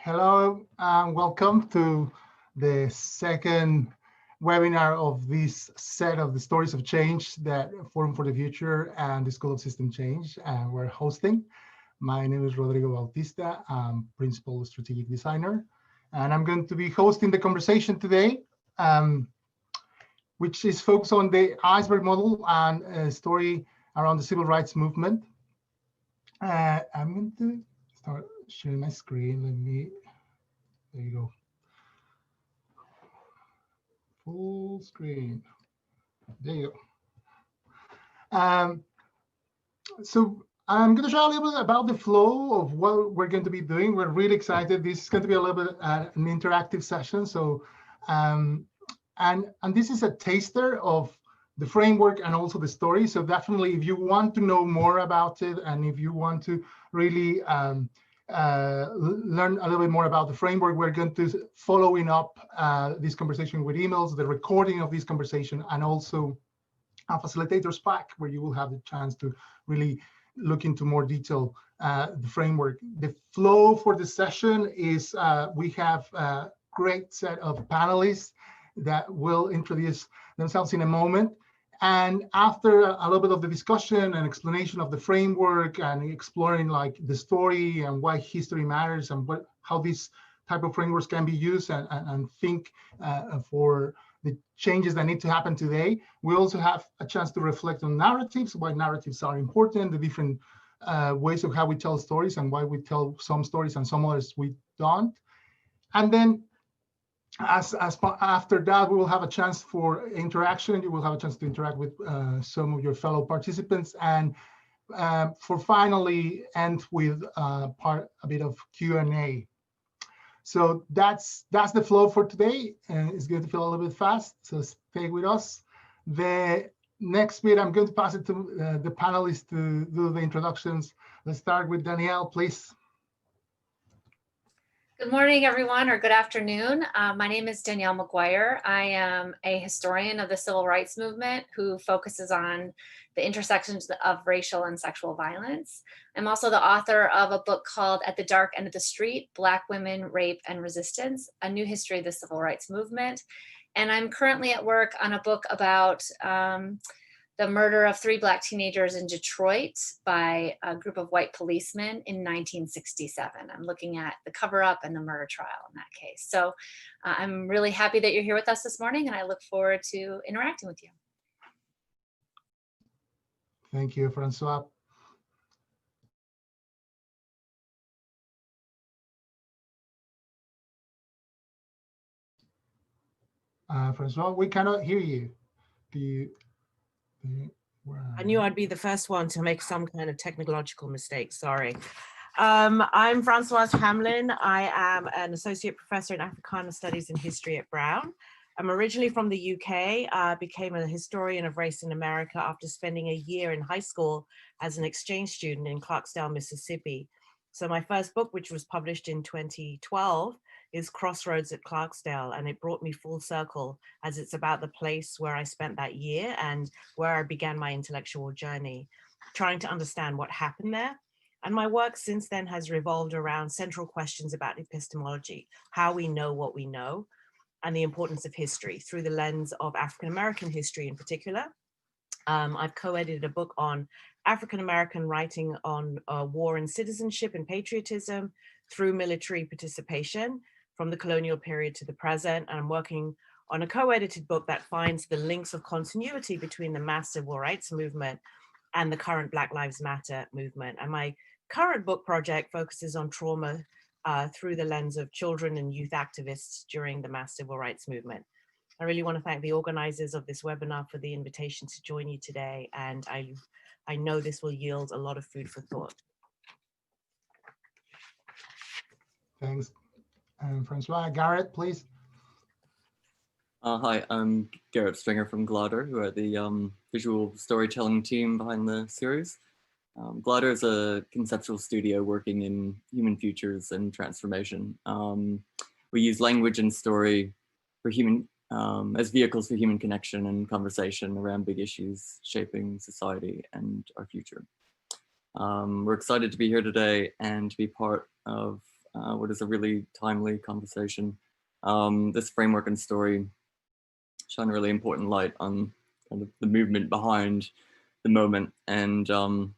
Hello and welcome to the second webinar of this set of the Stories of Change that Forum for the Future and the School of System Change we're hosting. My name is Rodrigo Bautista. I'm Principal Strategic Designer, and I'm going to be hosting the conversation today, which is focused on the Iceberg Model and a story around the civil rights movement. I'm going to start sharing my screen. There you go. Full screen. There you go. So I'm going to share a little bit about the flow of what we're going to be doing. We're really excited. This is going to be a little bit an interactive session. So, and this is a taster of the framework and also the story. So definitely, if you want to know more about it, and if you want to really learn a little bit more about the framework, we're going to following up this conversation with emails, the recording of this conversation, and also a facilitators pack where you will have the chance to really look into more detail the framework. The flow for the session is we have a great set of panelists that will introduce themselves in a moment. And after a little bit of the discussion and explanation of the framework and exploring like the story and why history matters and how these type of frameworks can be used and think for the changes that need to happen today, we also have a chance to reflect on narratives, why narratives are important, the different ways of how we tell stories and why we tell some stories and some others we don't. And then after that, we will have a chance for interaction. You will have a chance to interact with some of your fellow participants, and for finally end with a bit of Q&A. So that's the flow for today, and it's going to feel a little bit fast. So stay with us. The next bit, I'm going to pass it to the panelists to do the introductions. Let's start with Danielle, please. Good morning, everyone, or good afternoon. My name is Danielle McGuire. I am a historian of the civil rights movement who focuses on the intersections of racial and sexual violence. I'm also the author of a book called At the Dark End of the Street, Black Women, Rape, and Resistance, A New History of the Civil Rights Movement. And I'm currently at work on a book about the murder of 3 Black teenagers in Detroit by a group of white policemen in 1967. I'm looking at the cover-up and the murder trial in that case. So I'm really happy that you're here with us this morning, and I look forward to interacting with you. Thank you, Francoise. Francoise, we cannot hear you. I knew I'd be the first one to make some kind of technological mistake, sorry. I'm Francoise Hamlin. I am an associate professor in Africana Studies and History at Brown. I'm originally from the UK. I became a historian of race in America after spending a year in high school as an exchange student in Clarksdale, Mississippi. So my first book, which was published in 2012, is Crossroads at Clarksdale, and it brought me full circle as it's about the place where I spent that year and where I began my intellectual journey, trying to understand what happened there. And my work since then has revolved around central questions about epistemology, how we know what we know, and the importance of history through the lens of African-American history in particular. I've co-edited a book on African-American writing on war and citizenship and patriotism through military participation from the colonial period to the present. And I'm working on a co-edited book that finds the links of continuity between the mass civil rights movement and the current Black Lives Matter movement. And my current book project focuses on trauma through the lens of children and youth activists during the mass civil rights movement. I really want to thank the organizers of this webinar for the invitation to join you today. And I know this will yield a lot of food for thought. Thanks. Francois, Garrett, please. Hi, I'm Garrett Stringer from Glider, who are the visual storytelling team behind the series. Glider is a conceptual studio working in human futures and transformation. We use language and story for human as vehicles for human connection and conversation around big issues shaping society and our future. We're excited to be here today and to be part of what is a really timely conversation. This framework and story shine a really important light on kind of the movement behind the moment. And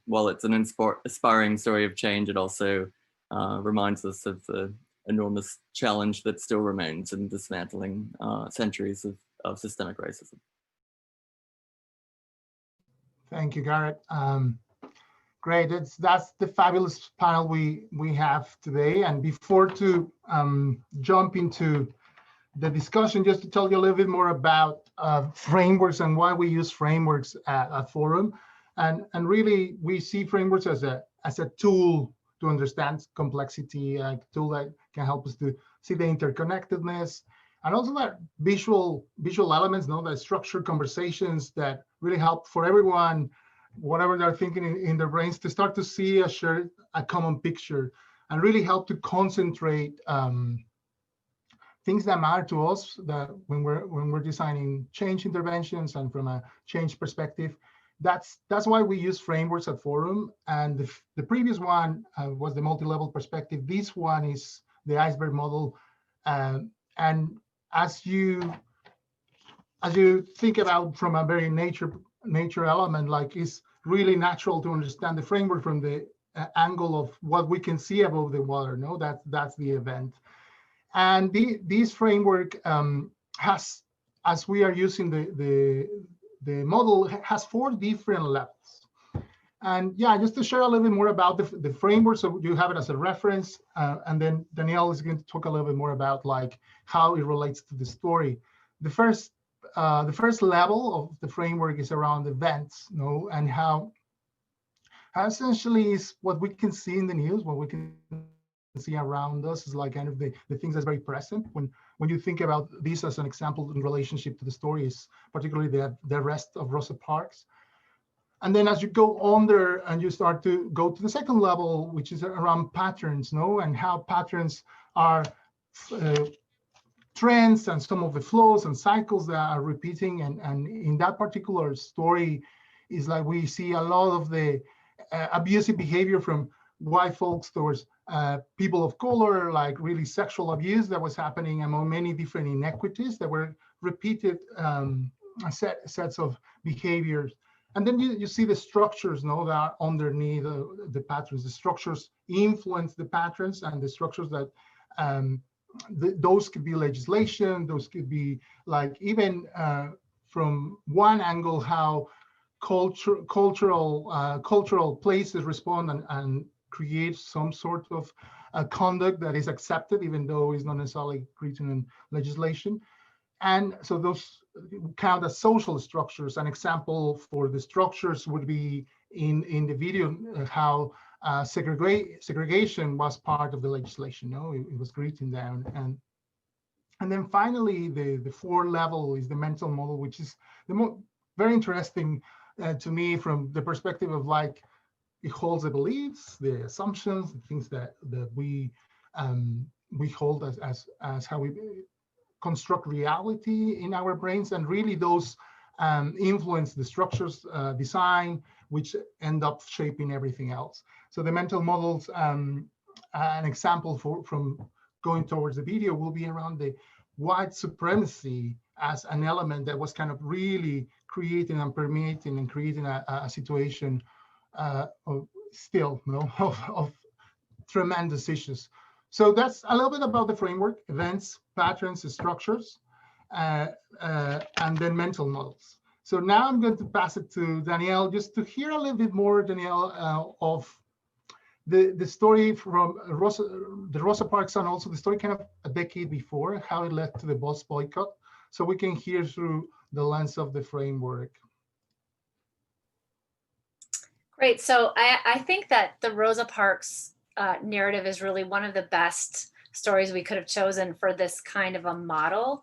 while it's an aspiring story of change, it also reminds us of the enormous challenge that still remains in dismantling centuries of systemic racism. Thank you, Garrett. Great, that's the fabulous panel we have today. And before to jump into the discussion, just to tell you a little bit more about frameworks and why we use frameworks at Forum. And really, we see frameworks as a tool to understand complexity, a tool that can help us to see the interconnectedness, and also that visual elements, that structured conversations that really help for everyone, whatever they're thinking in their brains, to start to see a common picture, and really help to concentrate things that matter to us, that when we're designing change interventions and from a change perspective. That's why we use frameworks at Forum. And the previous one was the multi-level perspective. This one is the Iceberg Model. And as you think about from a very nature element, like, it's really natural to understand the framework from the angle of what we can see above the water. That's the event. And this framework has, as we are using the model, has 4 different levels. And yeah, just to share a little bit more about the framework, so you have it as a reference, and then Danielle is going to talk a little bit more about like how it relates to the story. The first level of the framework is around events, and how essentially is what we can see in the news, what we can see around us is like kind of the things that's very present when you think about this as an example in relationship to the stories, particularly the arrest of Rosa Parks. And then as you go on there and you start to go to the second level, which is around patterns, and how patterns are trends and some of the flows and cycles that are repeating. And in that particular story is like we see a lot of the abusive behavior from white folks towards people of color, like really sexual abuse that was happening among many different inequities that were repeated sets of behaviors. And then you see the structures that are underneath the patterns. The structures influence the patterns, and the structures that those could be legislation, those could be like even from one angle how cultural places respond and create some sort of conduct that is accepted, even though it's not necessarily written in legislation. And so those count as social structures. An example for the structures would be in the video how segregation was part of the legislation. It was written down. And then finally, the 4th level is the mental model, which is very interesting to me from the perspective of like, it holds the beliefs, the assumptions, the things that we hold as how we construct reality in our brains, and really those influence the structures, design, which end up shaping everything else. So the mental models, an example from going towards the video will be around the white supremacy as an element that was kind of really creating and permeating and creating a situation of tremendous issues. So that's a little bit about the framework: events, patterns, structures, and then mental models. So now I'm going to pass it to Danielle, just to hear a little bit more, Danielle, of the story from the Rosa Parks, and also the story kind of a decade before, how it led to the bus boycott, so we can hear through the lens of the framework. Great. So I think that the Rosa Parks narrative is really one of the best stories we could have chosen for this kind of a model,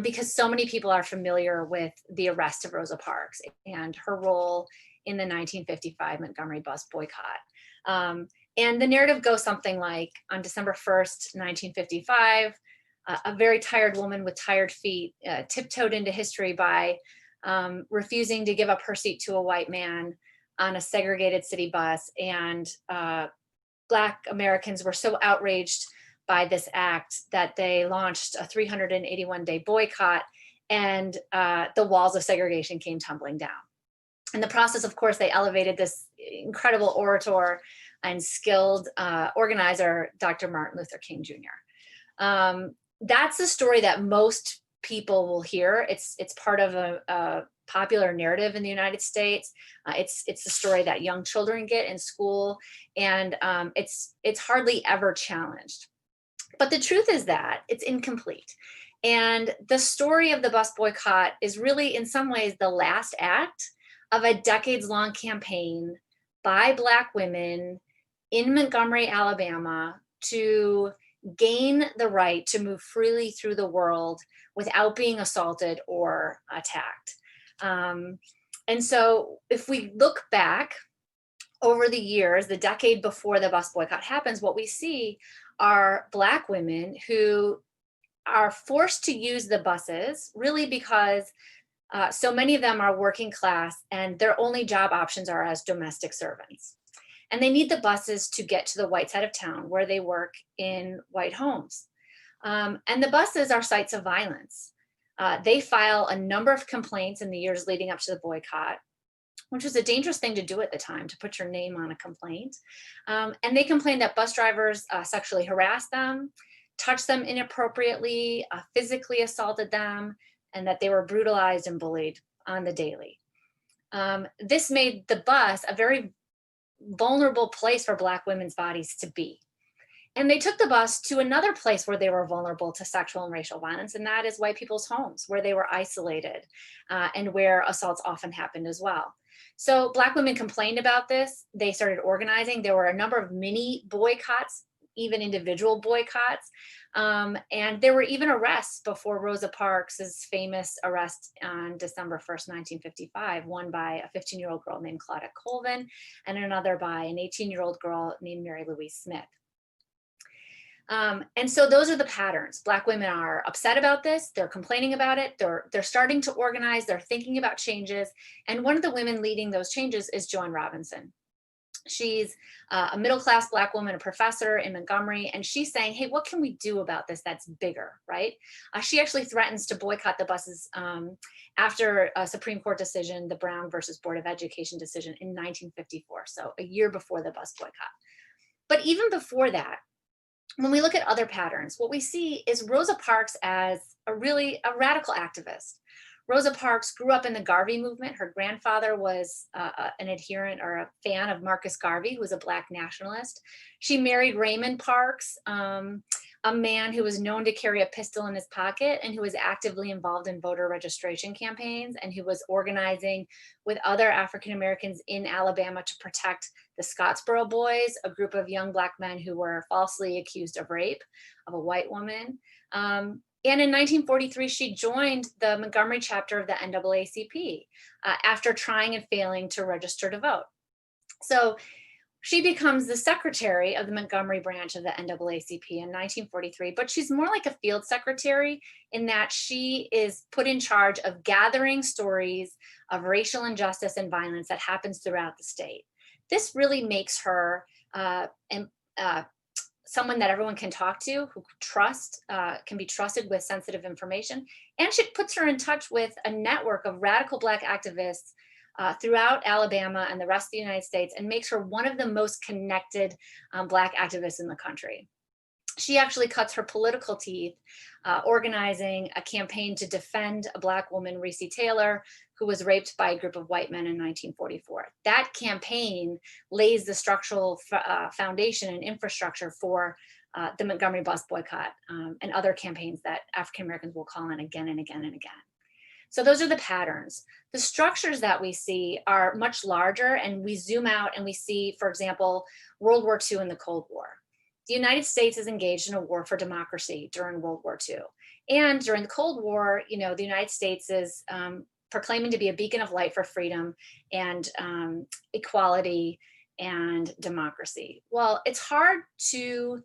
because so many people are familiar with the arrest of Rosa Parks and her role in the 1955 Montgomery bus boycott. And the narrative goes something like, on December 1st, 1955, a very tired woman with tired feet tiptoed into history by refusing to give up her seat to a white man on a segregated city bus. And Black Americans were so outraged by this act that they launched a 381-day boycott, and the walls of segregation came tumbling down. In the process, of course, they elevated this incredible orator and skilled organizer, Dr. Martin Luther King Jr. That's the story that most people will hear. It's part of a popular narrative in the United States. It's the story that young children get in school, and it's hardly ever challenged. But the truth is that it's incomplete. And the story of the bus boycott is really, in some ways, the last act of a decades-long campaign by Black women in Montgomery, Alabama, to gain the right to move freely through the world without being assaulted or attacked. And so if we look back over the years, the decade before the bus boycott happens, what we see are Black women who are forced to use the buses really because so many of them are working class and their only job options are as domestic servants. And they need the buses to get to the white side of town where they work in white homes. And the buses are sites of violence. They file a number of complaints in the years leading up to the boycott, which was a dangerous thing to do at the time, to put your name on a complaint. And they complain that bus drivers sexually harassed them, touched them inappropriately, physically assaulted them, and that they were brutalized and bullied on the daily. This made the bus a very vulnerable place for Black women's bodies to be. And they took the bus to another place where they were vulnerable to sexual and racial violence, and that is white people's homes, where they were isolated and where assaults often happened as well. So Black women complained about this. They started organizing. There were a number of mini boycotts, even individual boycotts. And there were even arrests before Rosa Parks' famous arrest on December 1st, 1955, one by a 15-year-old girl named Claudette Colvin and another by an 18-year-old girl named Mary Louise Smith. And so those are the patterns. Black women are upset about this. They're complaining about it. They're starting to organize. They're thinking about changes. And one of the women leading those changes is Joan Robinson. She's a middle-class Black woman, a professor in Montgomery, and she's saying, hey, what can we do about this that's bigger, right? She actually threatens to boycott the buses after a Supreme Court decision, the Brown versus Board of Education decision in 1954, so a year before the bus boycott. But even before that, when we look at other patterns, what we see is Rosa Parks as a radical activist. Rosa Parks grew up in the Garvey movement. Her grandfather was an adherent or a fan of Marcus Garvey, who was a Black nationalist. She married Raymond Parks, a man who was known to carry a pistol in his pocket and who was actively involved in voter registration campaigns and who was organizing with other African Americans in Alabama to protect the Scottsboro Boys, a group of young Black men who were falsely accused of rape of a white woman. And in 1943, she joined the Montgomery chapter of the NAACP after trying and failing to register to vote. So she becomes the secretary of the Montgomery branch of the NAACP in 1943, but she's more like a field secretary in that she is put in charge of gathering stories of racial injustice and violence that happens throughout the state. This really makes her someone that everyone can talk to, who can be trusted with sensitive information. And she puts her in touch with a network of radical Black activists throughout Alabama and the rest of the United States, and makes her one of the most connected Black activists in the country. She actually cuts her political teeth organizing a campaign to defend a Black woman, Recy Taylor, who was raped by a group of white men in 1944. That campaign lays the structural foundation and infrastructure for the Montgomery bus boycott and other campaigns that African Americans will call on again and again and again. So those are the patterns. The structures that we see are much larger, and we zoom out and we see, for example, World War II and the Cold War. The United States is engaged in a war for democracy during World War II. And during the Cold War, the United States is proclaiming to be a beacon of light for freedom and equality and democracy. Well, it's hard to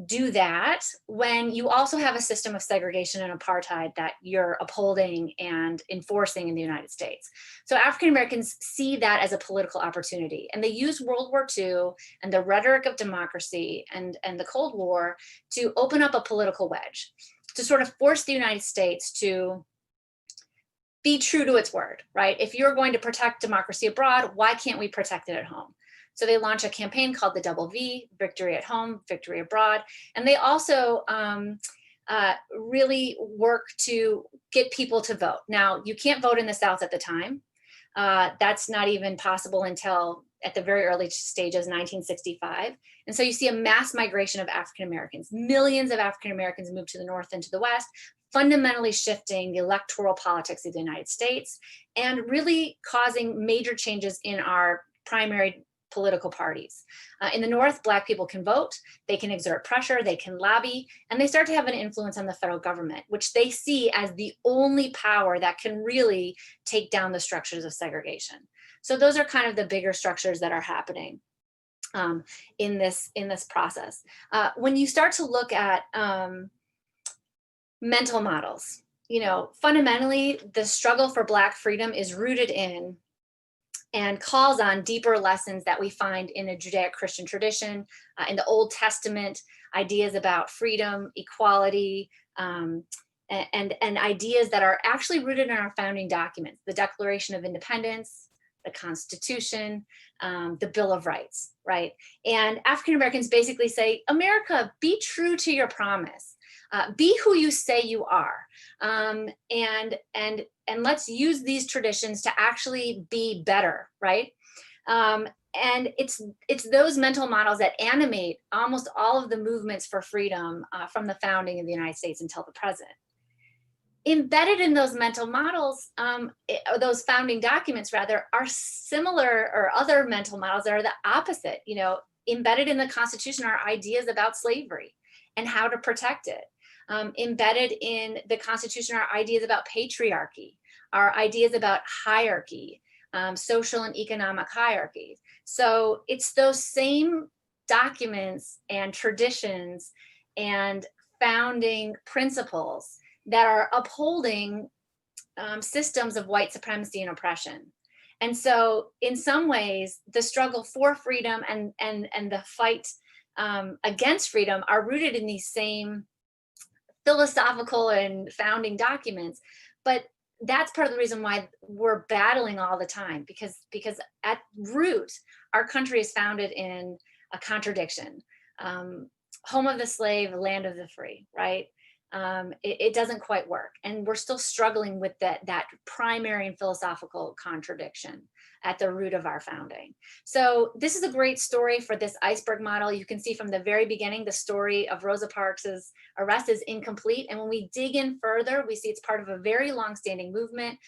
do that when you also have a system of segregation and apartheid that you're upholding and enforcing in the United States. So African Americans see that as a political opportunity, and they use World War II and the rhetoric of democracy and the Cold War to open up a political wedge, to sort of force the United States to be true to its word, right? If you're going to protect democracy abroad, why can't we protect it at home? So they launch a campaign called the Double V, Victory at Home, Victory Abroad. And they also really work to get people to vote. Now, you can't vote in the South at the time. That's not even possible until at the very early stages, 1965. And so you see a mass migration of African Americans. Millions of African Americans move to the North and to the West, fundamentally shifting the electoral politics of the United States and really causing major changes in our primary political parties. In the North, Black people can vote, they can exert pressure, they can lobby, and they start to have an influence on the federal government, which they see as the only power that can really take down the structures of segregation. So those are kind of the bigger structures that are happening in this process. When you start to look at mental models, you know, fundamentally, the struggle for Black freedom is rooted in and calls on deeper lessons that we find in a Judeo-Christian tradition, in the Old Testament, ideas about freedom, equality, and ideas that are actually rooted in our founding documents, the Declaration of Independence, the Constitution, the Bill of Rights, right? And African Americans basically say, America, be true to your promise. Be who you say you are, and let's use these traditions to actually be better, right? And it's those mental models that animate almost all of the movements for freedom from the founding of the United States until the present. Embedded in those mental models, or those founding documents rather, are similar or other mental models that are the opposite. You know, embedded in the Constitution are ideas about slavery and how to protect it. Embedded in the Constitution are ideas about patriarchy, are ideas about hierarchy, social and economic hierarchies. So it's those same documents and traditions and founding principles that are upholding systems of white supremacy and oppression. And so in some ways, the struggle for freedom and the fight against freedom are rooted in these same philosophical and founding documents, but that's part of the reason why we're battling all the time, because at root, our country is founded in a contradiction. Home of the slave, land of the free, right? It doesn't quite work. And we're still struggling with that primary and philosophical contradiction at the root of our founding. So this is a great story for this iceberg model. You can see from the very beginning, the story of Rosa Parks' arrest is incomplete. And when we dig in further, we see it's part of a very long-standing movement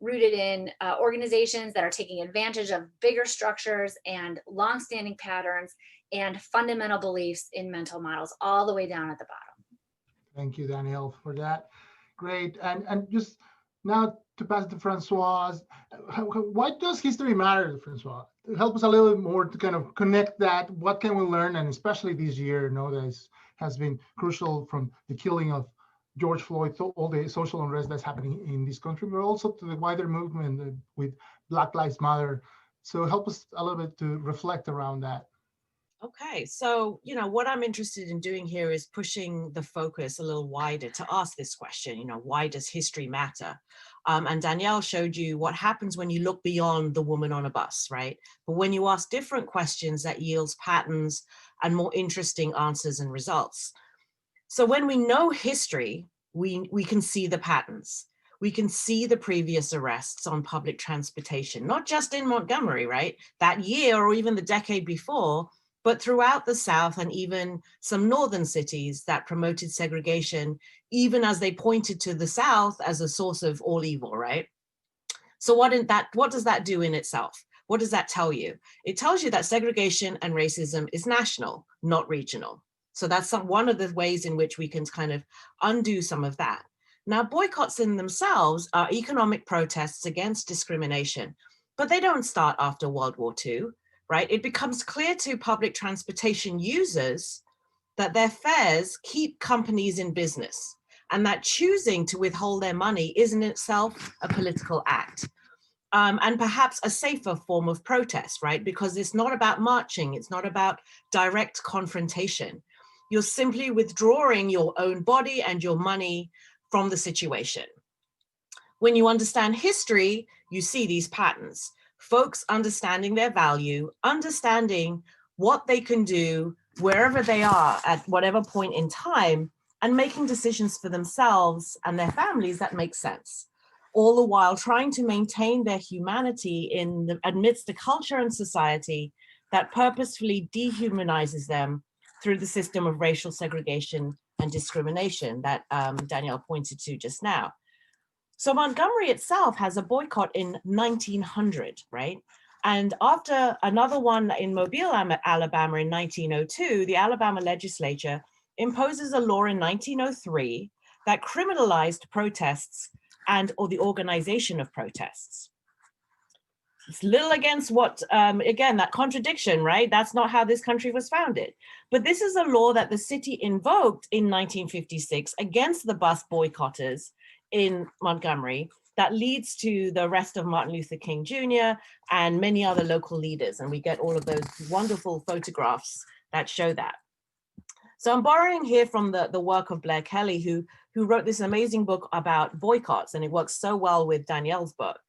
rooted in organizations that are taking advantage of bigger structures and long-standing patterns and fundamental beliefs in mental models all the way down at the bottom. Thank you, Danielle, for that. Great. And just now to pass it to Francoise, why does history matter, Francoise? Help us a little bit more to kind of connect that. What can we learn? And especially this year, that has been crucial, from the killing of George Floyd to all the social unrest that's happening in this country, but also to the wider movement with Black Lives Matter. So help us a little bit to reflect around that. Okay, so, what I'm interested in doing here is pushing the focus a little wider to ask this question, why does history matter? And Danielle showed you what happens when you look beyond the woman on a bus, right? But when you ask different questions, that yields patterns and more interesting answers and results. So when we know history, we can see the patterns. We can see the previous arrests on public transportation, not just in Montgomery, right? That year or even the decade before, but throughout the South and even some northern cities that promoted segregation, even as they pointed to the South as a source of all evil, right? So what does that do in itself? What does that tell you? It tells you that segregation and racism is national, not regional. So that's one of the ways in which we can kind of undo some of that. Now, boycotts in themselves are economic protests against discrimination, but they don't start after World War II. Right? It becomes clear to public transportation users that their fares keep companies in business, and that choosing to withhold their money is in itself a political act. And perhaps a safer form of protest, right? Because it's not about marching, it's not about direct confrontation. You're simply withdrawing your own body and your money from the situation. When you understand history, you see these patterns. Folks understanding their value, understanding what they can do wherever they are at whatever point in time, and making decisions for themselves and their families that make sense, all the while trying to maintain their humanity amidst a culture and society that purposefully dehumanizes them through the system of racial segregation and discrimination that Danielle pointed to just now. So Montgomery itself has a boycott in 1900, right? And after another one in Mobile, Alabama in 1902, the Alabama legislature imposes a law in 1903 that criminalized protests or the organization of protests. It's little against what, again, that contradiction, right? That's not how this country was founded. But this is a law that the city invoked in 1956 against the bus boycotters in Montgomery that leads to the arrest of Martin Luther King Jr. and many other local leaders. And we get all of those wonderful photographs that show that. So I'm borrowing here from the work of Blair Kelly, who wrote this amazing book about boycotts, and it works so well with Danielle's book.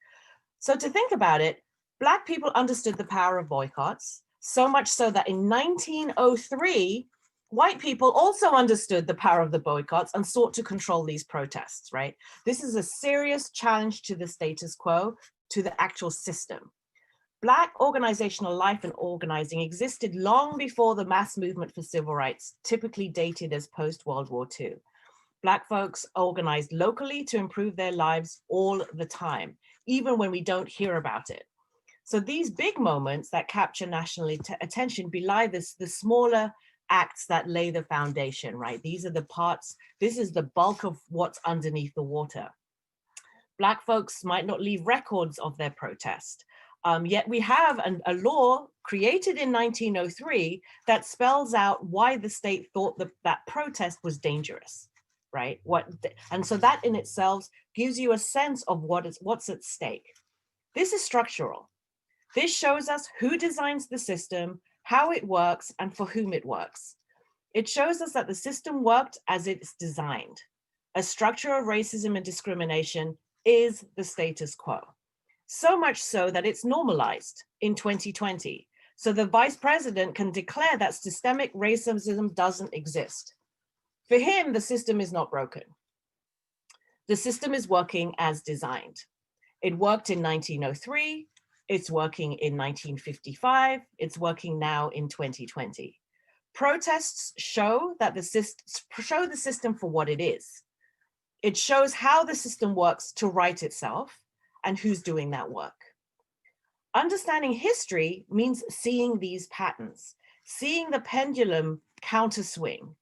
So to think about it, Black people understood the power of boycotts, so much so that in 1903, white people also understood the power of the boycotts and sought to control these protests, right? This is a serious challenge to the status quo, to the actual system. Black organizational life and organizing existed long before the mass movement for civil rights, typically dated as post-World War II. Black folks organized locally to improve their lives all the time, even when we don't hear about it. So these big moments that capture national attention belie the smaller acts that lay the foundation, right? These are the parts, this is the bulk of what's underneath the water. Black folks might not leave records of their protest, yet we have a law created in 1903 that spells out why the state thought that protest was dangerous, right? And so that in itself gives you a sense of what's at stake. This is structural. This shows us who designs the system, how it works, and for whom it works. It shows us that the system worked as it's designed. A structure of racism and discrimination is the status quo. So much so that it's normalized in 2020. So the vice president can declare that systemic racism doesn't exist. For him, the system is not broken. The system is working as designed. It worked in 1903, it's working in 1955, it's working now in 2020. Protests show the system for what it is. It shows how the system works to right itself and who's doing that work. Understanding history means seeing these patterns, seeing the pendulum counterswing.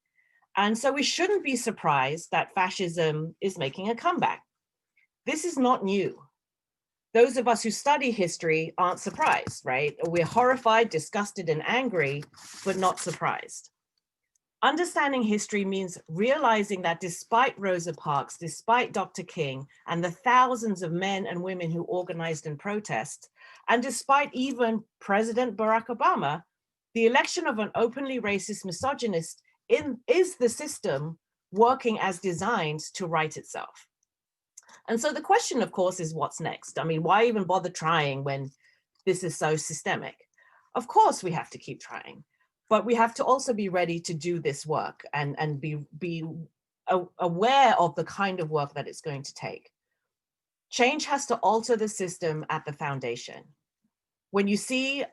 And so we shouldn't be surprised that fascism is making a comeback. This is not new. Those of us who study history aren't surprised, right? We're horrified, disgusted, and angry, but not surprised. Understanding history means realizing that despite Rosa Parks, despite Dr. King, and the thousands of men and women who organized and protest, and despite even President Barack Obama, the election of an openly racist misogynist is the system working as designed to right itself. And so the question, of course, is what's next? I mean, why even bother trying when this is so systemic? Of course, we have to keep trying, but we have to also be ready to do this work and be aware of the kind of work that it's going to take. Change has to alter the system at the foundation. When you see,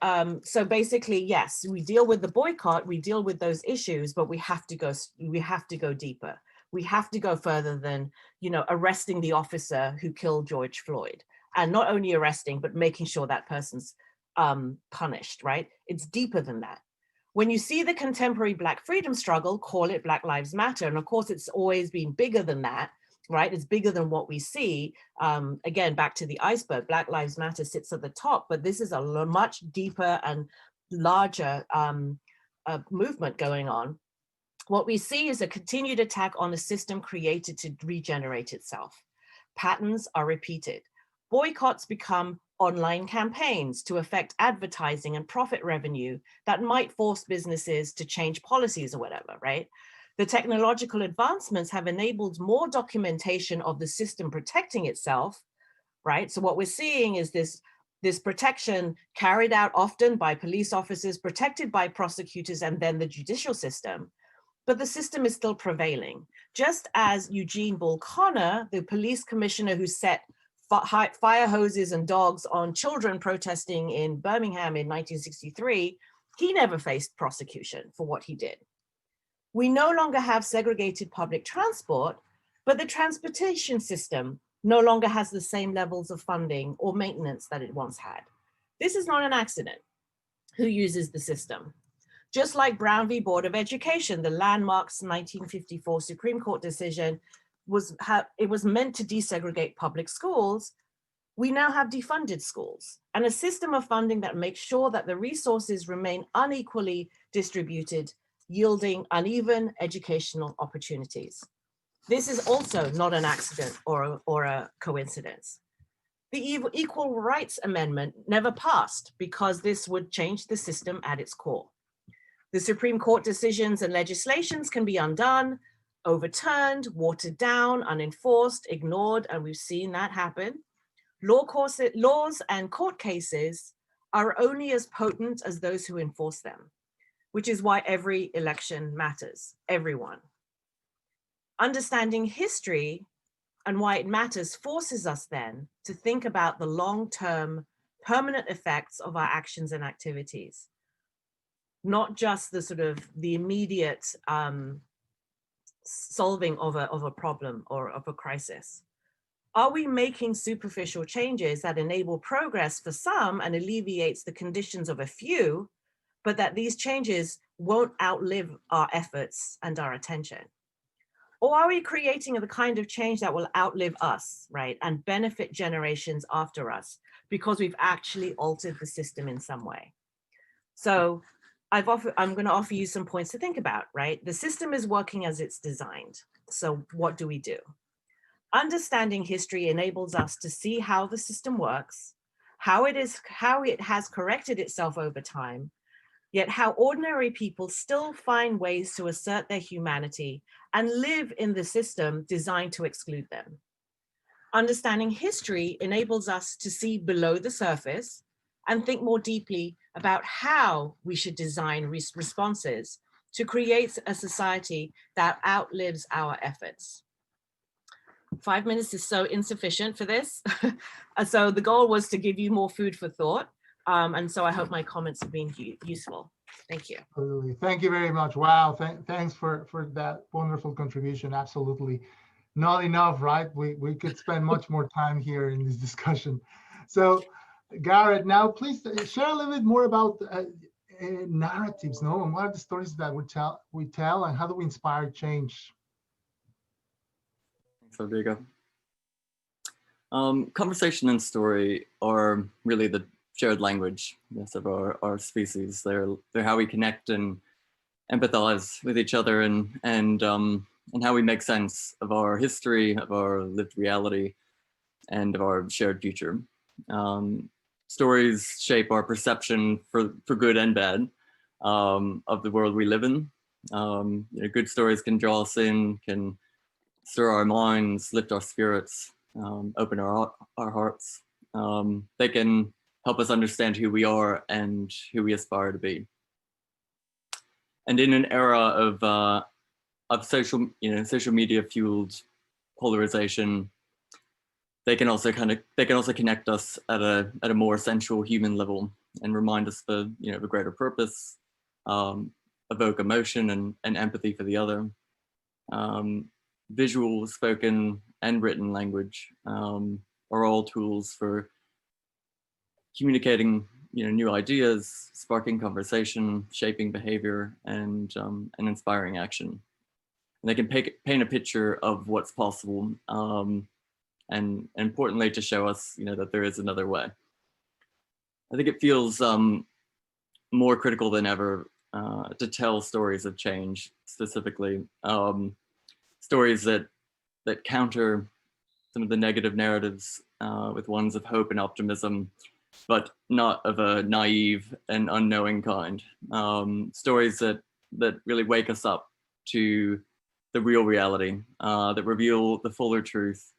so basically, yes, we deal with the boycott, we deal with those issues, but we have to go deeper. We have to go further than, arresting the officer who killed George Floyd, and not only arresting, but making sure that person's punished, right? It's deeper than that. When you see the contemporary Black freedom struggle, call it Black Lives Matter. And of course, it's always been bigger than that, right? It's bigger than what we see. Again, back to the iceberg, Black Lives Matter sits at the top, but this is a much deeper and larger movement going on. What we see is a continued attack on a system created to regenerate itself. Patterns are repeated. Boycotts become online campaigns to affect advertising and profit revenue that might force businesses to change policies or whatever, right? The technological advancements have enabled more documentation of the system protecting itself, right? So what we're seeing is this protection carried out often by police officers, protected by prosecutors, and then the judicial system. But the system is still prevailing. Just as Eugene Bull Connor, the police commissioner who set fire hoses and dogs on children protesting in Birmingham in 1963, he never faced prosecution for what he did. We no longer have segregated public transport, but the transportation system no longer has the same levels of funding or maintenance that it once had. This is not an accident. Who uses the system? Just like Brown v. Board of Education, the landmark 1954 Supreme Court decision was meant to desegregate public schools. We now have defunded schools and a system of funding that makes sure that the resources remain unequally distributed, yielding uneven educational opportunities. This is also not an accident or a coincidence. The Equal Rights Amendment never passed because this would change the system at its core. The Supreme Court decisions and legislations can be undone, overturned, watered down, unenforced, ignored, and we've seen that happen. Laws and court cases are only as potent as those who enforce them, which is why every election matters, everyone. Understanding history and why it matters forces us then to think about the long-term permanent effects of our actions and activities, not just the immediate solving of a problem or of a crisis. Are we making superficial changes that enable progress for some and alleviates the conditions of a few, but that these changes won't outlive our efforts and our attention? Or are we creating the kind of change that will outlive us, right, and benefit generations after us because we've actually altered the system in some way? So I'm going to offer you some points to think about, right? The system is working as it's designed. So what do we do? Understanding history enables us to see how the system works, how it has corrected itself over time, yet how ordinary people still find ways to assert their humanity and live in the system designed to exclude them. Understanding history enables us to see below the surface and think more deeply about how we should design responses to create a society that outlives our efforts. 5 minutes is so insufficient for this. So the goal was to give you more food for thought. And so I hope my comments have been useful. Thank you. Absolutely. Thank you very much. Wow. Thanks for that wonderful contribution. Absolutely. Not enough, right? We could spend much more time here in this discussion. So Garrett, now please share a little bit more about narratives, no? And what are the stories that we tell and how do we inspire change? Thanks, Rodrigo. Conversation and story are really the shared language, yes, of our species. They're how we connect and empathize with each other and how we make sense of our history, of our lived reality, and of our shared future. Stories shape our perception for good and bad of the world we live in. Good stories can draw us in, can stir our minds, lift our spirits, open our hearts. They can help us understand who we are and who we aspire to be. And in an era of social media fueled polarization, they can also connect us at a more essential human level and remind us of a greater purpose, evoke emotion and empathy for the other. Visual, spoken, and written language are all tools for communicating new ideas, sparking conversation, shaping behavior, and inspiring action. And they can paint a picture of what's possible, and importantly to show us that there is another way. I think it feels more critical than ever to tell stories of change, specifically stories that counter some of the negative narratives with ones of hope and optimism, but not of a naive and unknowing kind. Stories that really wake us up to the real reality, that reveal the fuller truth,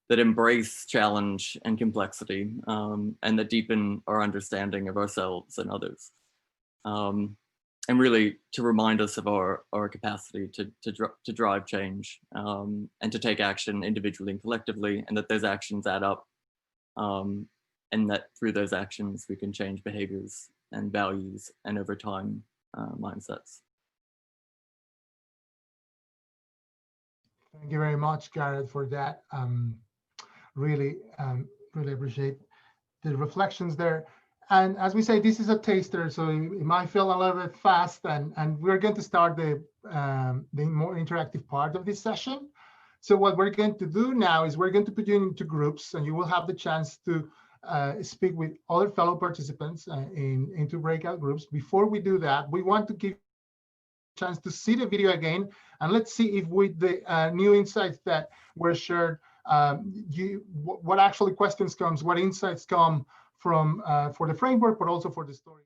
that embrace challenge and complexity, and that deepen our understanding of ourselves and others. And really to remind us of our capacity to drive change, and to take action individually and collectively, and that those actions add up, and that through those actions we can change behaviors and values and over time mindsets. Thank you very much, Garrett, for that. Really appreciate the reflections there. And as we say, this is a taster, so it might feel a little bit fast, and we're going to start the more interactive part of this session. So what we're going to do now is we're going to put you into groups, and you will have the chance to speak with other fellow participants into breakout groups. Before we do that, we want to give a chance to see the video again, and let's see if with the new insights that were shared, what actually questions comes, what insights come from for the framework, but also for the story.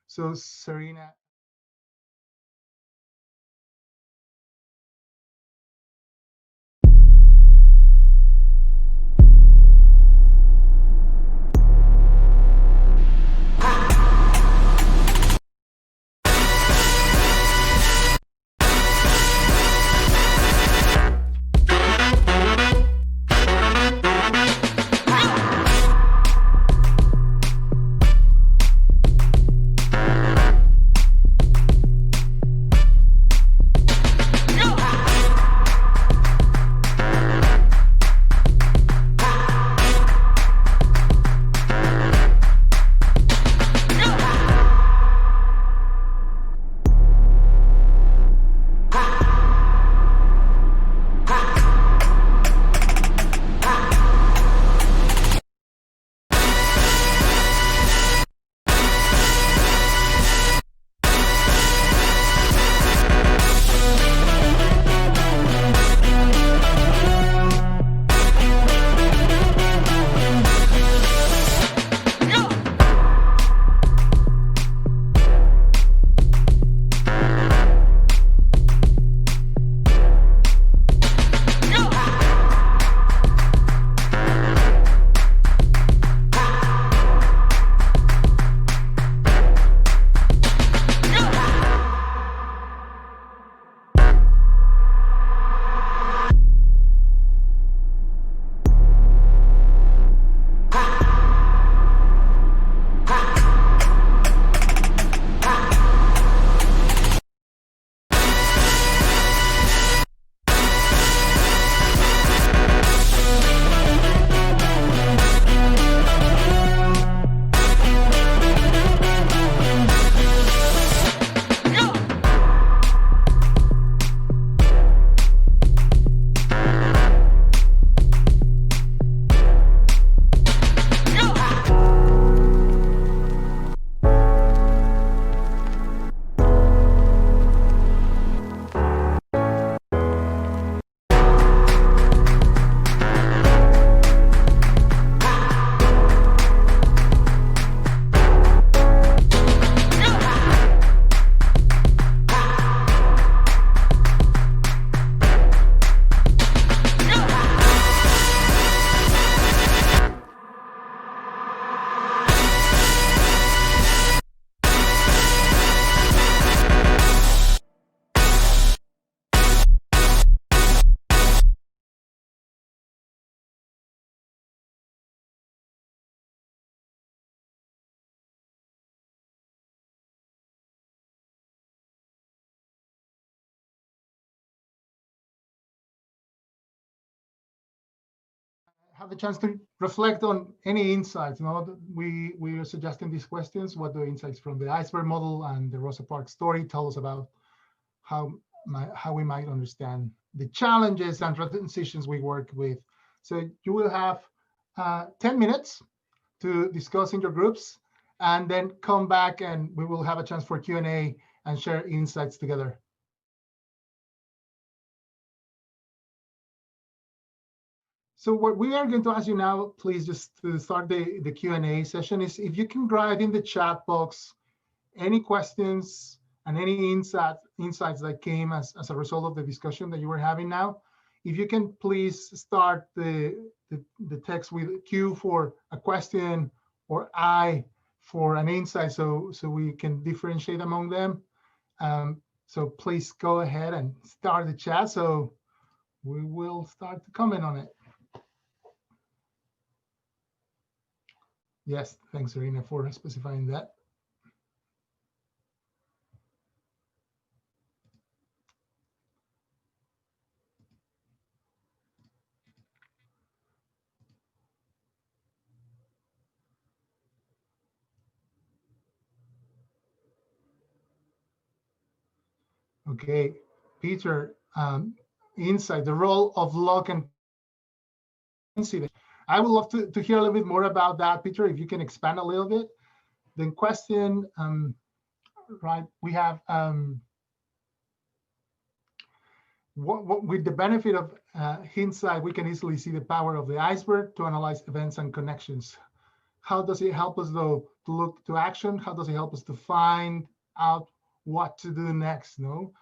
So Serena. Have the chance to reflect on any insights. You know, we are suggesting these questions. What the insights from the Iceberg model and the Rosa Park story tell us about how we might understand the challenges and transitions we work with. So you will have 10 minutes to discuss in your groups, and then come back and we will have a chance for Q&A and share insights together. So what we are going to ask you now, please, just to start the Q&A session, is if you can write in the chat box any questions and any insights that came as a result of the discussion that you were having now. If you can please start the text with Q for a question or I for an insight, so we can differentiate among them. So please go ahead and start the chat, so we will start to comment on it. Yes, thanks, Irina, for specifying that. Okay, Peter, insight, the role of luck and coincidence. I would love to hear a little bit more about that, Peter, if you can expand a little bit. Then question, right, we have, with the benefit of hindsight, we can easily see the power of the iceberg to analyze events and connections. How does it help us, though, to look to action? How does it help us to find out what to do next? No,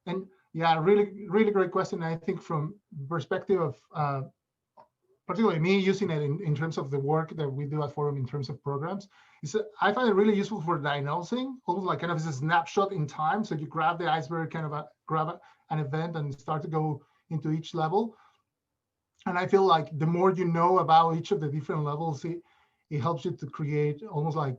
and yeah, really great question. I think from perspective of particularly me using it in terms of the work that we do at Forum in terms of programs, I find it really useful for diagnosing, almost like kind of as a snapshot in time. So you grab the iceberg, kind of grab an event and start to go into each level. And I feel like the more you know about each of the different levels, it helps you to create almost like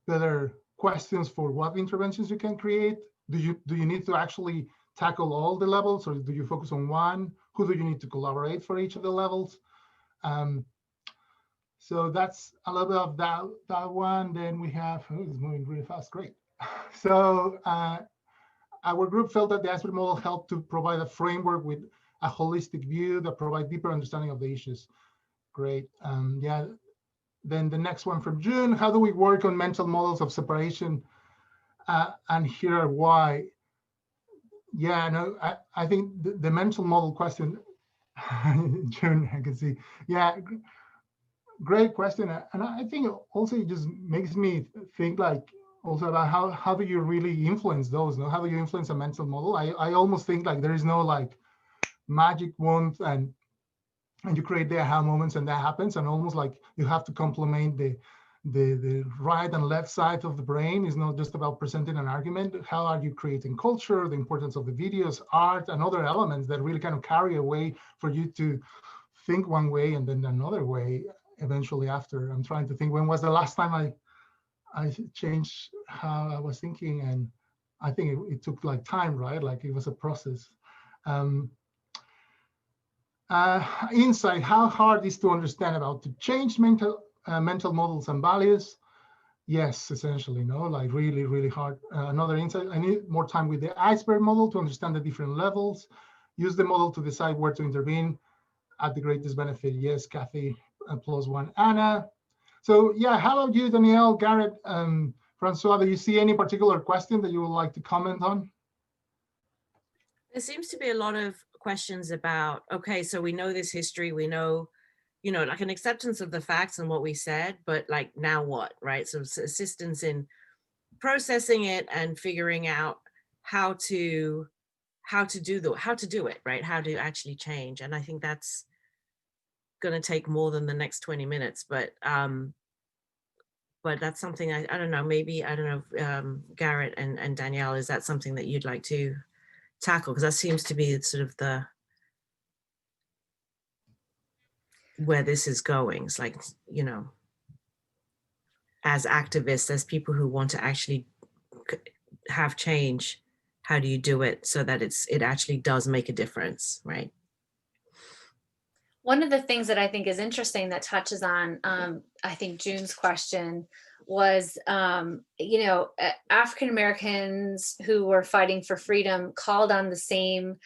better questions for what interventions you can create. Do you need to actually tackle all the levels, or do you focus on one? Who do you need to collaborate for each of the levels? So that's a little bit of that one. Then we have, it's moving really fast, great. So our group felt that the Iceberg model helped to provide a framework with a holistic view that provide deeper understanding of the issues. Great, yeah. Then the next one from June, how do we work on mental models of separation? And here are why. Yeah, no, I think the mental model question, June, I can see. Yeah, great question. And I think also it just makes me think like also about how do you really influence those? No? How do you influence a mental model? I almost think like there is no like magic wand and you create the aha moments and that happens, and almost like you have to complement the right and left side of the brain. Is not just about presenting an argument. How are you creating culture, the importance of the videos, art, and other elements that really kind of carry a way for you to think one way and then another way eventually after. I'm trying to think, when was the last time I changed how I was thinking, and I think it took like time, right? Like it was a process. Insight, how hard is to understand about to change mental models and values? Yes, essentially, no, like really hard. Another insight, I need more time with the iceberg model to understand the different levels. Use the model to decide where to intervene at the greatest benefit. Yes, Kathy, +1. Anna. So yeah, how about you, Danielle, Garrett, Francoise, do you see any particular question that you would like to comment on? There seems to be a lot of questions about, okay, so we know this history, we know, you know, like an acceptance of the facts and what we said, but like now what, right? So assistance in processing it and figuring out how to do it, right? How to actually change. And I think that's going to take more than the next 20 minutes, but that's something I don't know, maybe, I don't know, Garrett and Danielle, is that something that you'd like to tackle? Because that seems to be sort of where this is going. It's like, you know, as activists, as people who want to actually have change, how do you do it so that it actually does make a difference, right? One of the things that I think is interesting that touches on, I think June's question was, you know, African Americans who were fighting for freedom called on the same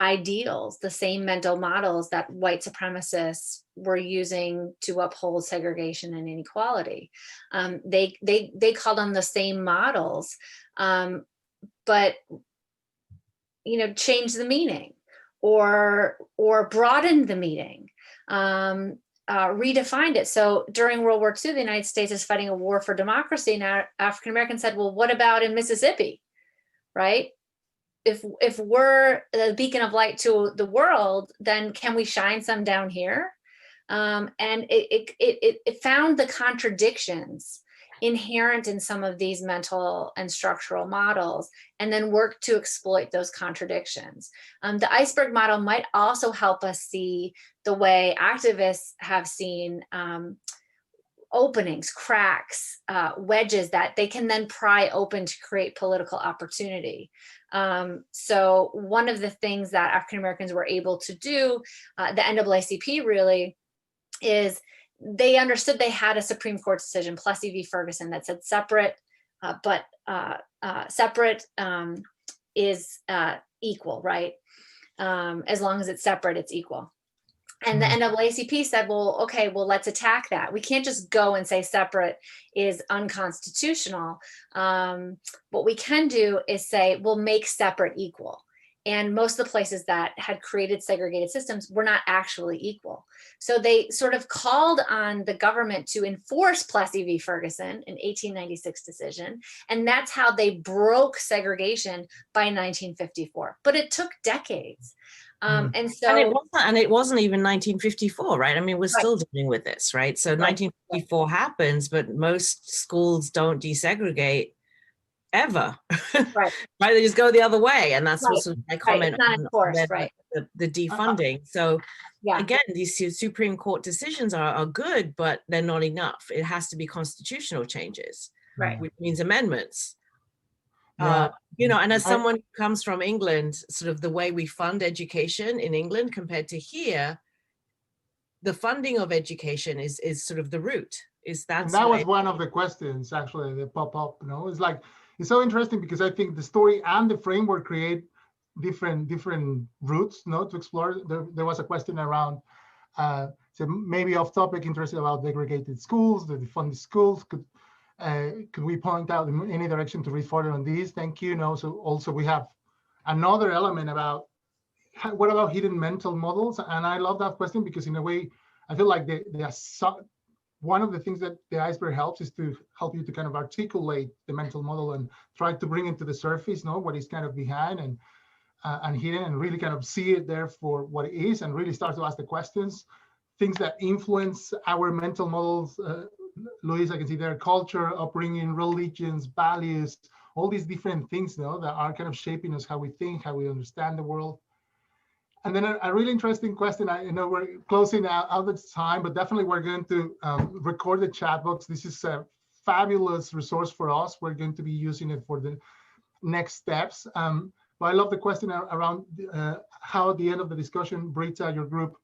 ideals, the same mental models that white supremacists were using to uphold segregation and inequality. They called on the same models, but change the meaning or broaden the meaning, redefined it. So during World War II, the United States is fighting a war for democracy. Now African Americans said, well, what about in Mississippi, right? If we're the beacon of light to the world, then can we shine some down here? And it found the contradictions inherent in some of these mental and structural models, and then work to exploit those contradictions. The Iceberg model might also help us see the way activists have seen openings, cracks, wedges that they can then pry open to create political opportunity. So one of the things that African Americans were able to do, the NAACP really, is they understood they had a Supreme Court decision, Plessy v. Ferguson, that said separate, but separate is equal, right? As long as it's separate, it's equal. And the NAACP said, well, okay, well, let's attack that. We can't just go and say separate is unconstitutional. What we can do is say, we'll make separate equal. And most of the places that had created segregated systems were not actually equal. So they sort of called on the government to enforce Plessy v. Ferguson, an 1896 decision. And that's how they broke segregation by 1954. But it took decades. And it wasn't even 1954, right? I mean, we're still dealing with this, right? So 1954 happens, but most schools don't desegregate ever, right? They just go the other way, and that's what my comment on the defunding. So again, these Supreme Court decisions are good, but they're not enough. It has to be constitutional changes, which means amendments. And as someone who comes from England, sort of the way we fund education in England compared to here, the funding of education is sort of the root. That was one of the questions actually that pop up. It's like, it's so interesting because I think the story and the framework create different routes, to explore. There was a question around, so maybe off topic, interested about segregated schools, the defunded schools. Could we point out in any direction to read further on these? Thank you. So also we have another element about what about hidden mental models? And I love that question because in a way, I feel like one of the things that the iceberg helps is to help you to kind of articulate the mental model and try to bring it to the surface, what is kind of behind and hidden, and really kind of see it there for what it is, and really start to ask the questions, things that influence our mental models. Luis, I can see there, culture, upbringing, religions, values, all these different things that are kind of shaping us, how we think, how we understand the world. And then a really interesting question. I know we're closing out the time, but definitely we're going to record the chat box. This is a fabulous resource for us. We're going to be using it for the next steps. But I love the question around how at the end of the discussion, Brita, your group,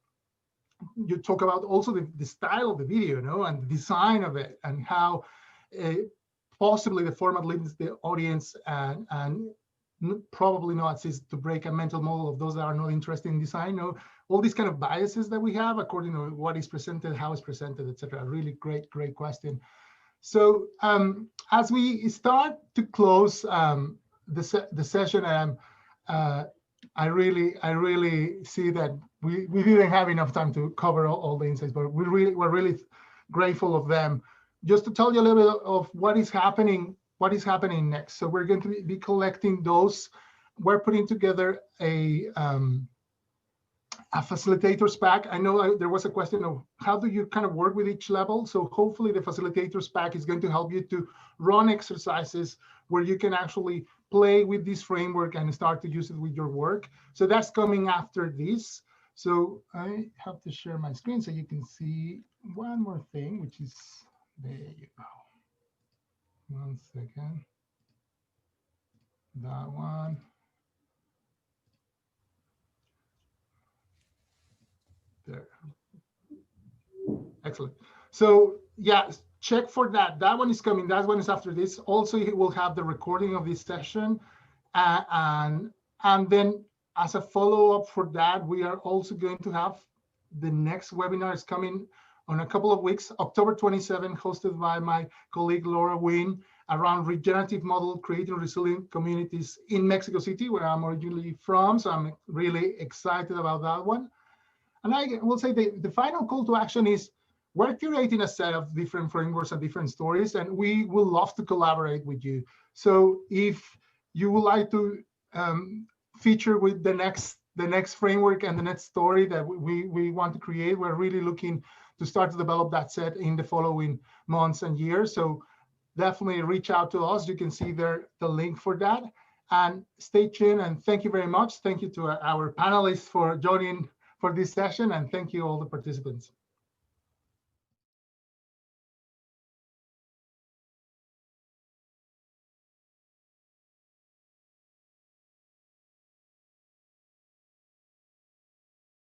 you talk about also the style of the video, and the design of it, and how possibly the format limits the audience and probably not assist to break a mental model of those that are not interested in design. All these kind of biases that we have according to what is presented, how it's presented, etc. Really great question. So as we start to close the session, I really see that we didn't have enough time to cover all the insights, but we're really grateful of them. Just to tell you a little bit of what is happening next. So we're going to be collecting those. We're putting together a facilitators pack. I know there was a question of how do you kind of work with each level. So hopefully the facilitators pack is going to help you to run exercises where you can actually play with this framework and start to use it with your work. So that's coming after this. So I have to share my screen so you can see one more thing, which is, there you go. 1 second. That one. There. Excellent. So yeah, check for that. That one is coming. That one is after this. Also, it will have the recording of this session. And then as a follow-up for that, we are also going to have the next webinar is coming on a couple of weeks, October 27, hosted by my colleague Laura Wynn. around regenerative model, creating resilient communities in Mexico City, where I'm originally from. So I'm really excited about that one. And I will say the final call to action is we're curating a set of different frameworks and different stories, and we will love to collaborate with you. So if you would like to feature with the next framework and the next story that we want to create, we're really looking to start to develop that set in the following months and years. So definitely reach out to us. You can see there the link for that. And stay tuned, and thank you very much. Thank you to our panelists for joining for this session, and thank you all the participants.